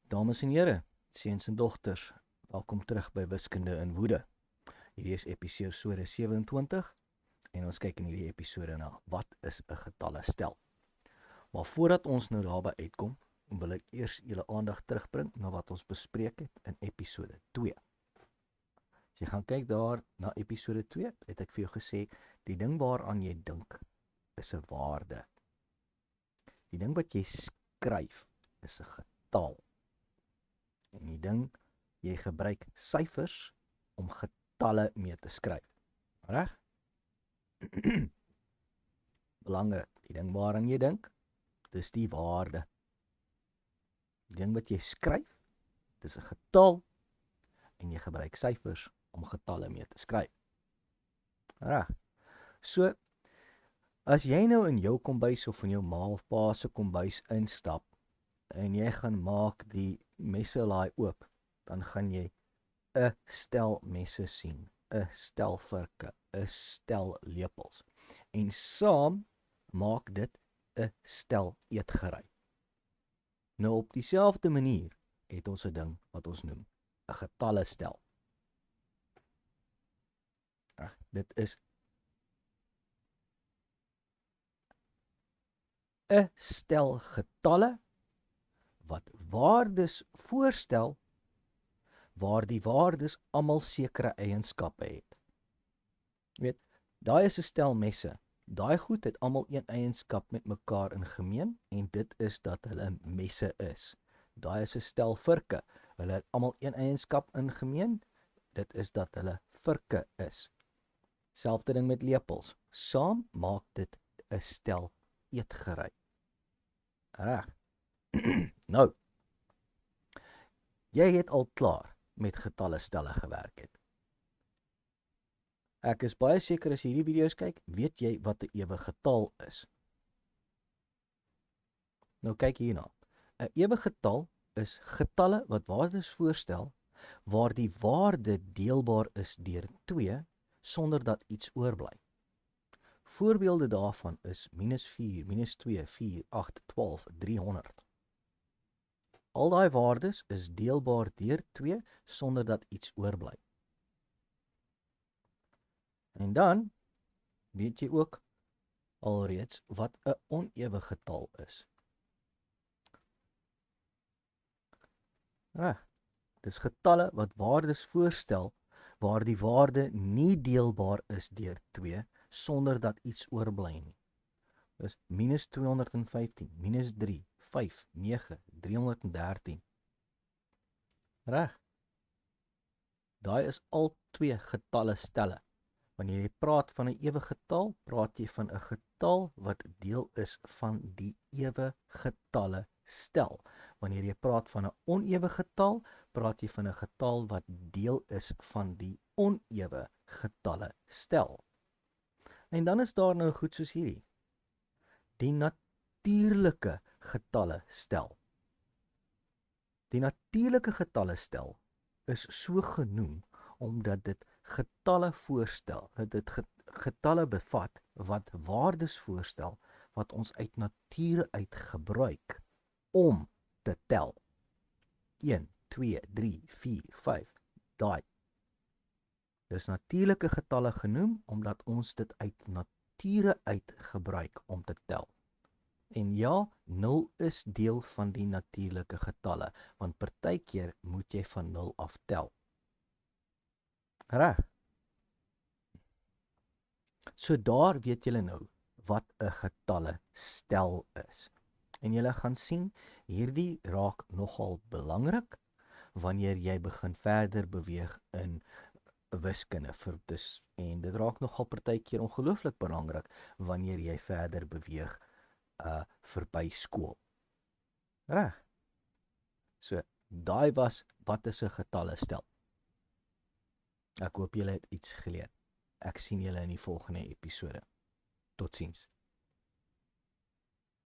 Dames en here, seuns en dogters, welkom terug by Wiskunde in Woede. Hierdie is episode 27 en ons kyk in hierdie episode na wat is 'n getallestel. Maar voordat ons nou daarby uitkom, wil ek eers julle aandag terugbring na wat ons bespreek het in episode 2. As jy gaan kyk daar na episode 2, het ek vir jou gesê, die ding waaraan jy dink is 'n waarde. Die ding wat jy skryf is 'n getal. En die ding, jy gebruik syfers om getalle mee te skryf. Reg? Belangrik, die ding waaraan jy dink, dis die waarde. Die ding wat jy skryf, dis 'n getal en jy gebruik syfers om getalle mee te skryf. Reg? So, as jy nou in jou kombuis of in jou ma of pa se kombuis instap en jy gaan maak die messelaai oop, dan gaan jy 'n stel messe sien, 'n stel vorke, 'n stel lepels. En saam maak dit 'n stel eetgerei. Nou op dieselfde manier het ons 'n ding wat ons noem 'n getallestel. Dit is 'n stel getalle wat waardes voorstel waar die waardes almal sekere eienskappe het. Jy weet, daai is 'n stel messe. Daai goed het almal een eienskap met mekaar in gemeen en dit is dat hulle messe is. Daai is 'n stel vorke. Hulle het almal een eienskap in gemeen. Dit is dat hulle vorke is. Selfde ding met lepels. Saam maak dit 'n stel eetgerei. Reg. Nou, jy het al klaar met getallestelle gewerk het. Ek is baie seker as jy hierdie video's kyk, weet jy wat 'n ewige getal is. Nou kyk hierna. 'n Ewige getal is getalle wat waardes voorstel waar die waarde deelbaar is deur 2 sonder dat iets oorbly. Voorbeelde daarvan is -4, -2, 4, 8, 12, 300. Al daai waardes is deelbaar deur 2 sonder dat iets oorbly. En dan weet jy ook alreeds wat 'n onewige getal is. Reg. Dis getalle wat waardes voorstel waar die waarde nie deelbaar is deur 2 sonder dat iets oorbly nie. Dis -215, -3, 5, 9, 313. Reg. Daai is al twee getallestelle. Wanneer jy praat van 'n ewige getal, praat jy van 'n getal wat deel is van die ewige getalle stel. Wanneer jy praat van 'n onewige getal, praat jy van 'n getal wat deel is van die onewige getalle stel. En dan is daar nou goed soos hierdie. Die natuurlike getalle stel. Die natuurlike getalle stel is so genoem omdat dit getalle voorstel, dat dit getalle bevat wat waardes voorstel wat ons uit nature uit gebruik om te tel. 1, 2, 3, 4, 5, daai. Dis natuurlike getalle genoem omdat ons dit uit nature uit gebruik om te tel. En ja, 0 is deel van die natuurlike getalle, want partykeer moet jy van 0 af tel. Reg. So daar weet julle nou wat 'n getallestel is. En julle gaan sien, hierdie raak nogal belangrik wanneer jy begin verder beweeg in wiskunde. En dit raak nogal partykeer ongelooflik belangrik wanneer jy verder beweeg verby skool. Reg. So, daai was wat is 'n getallestel. Ek hoop julle het iets geleer. Ek sien julle in die volgende episode. Totsiens.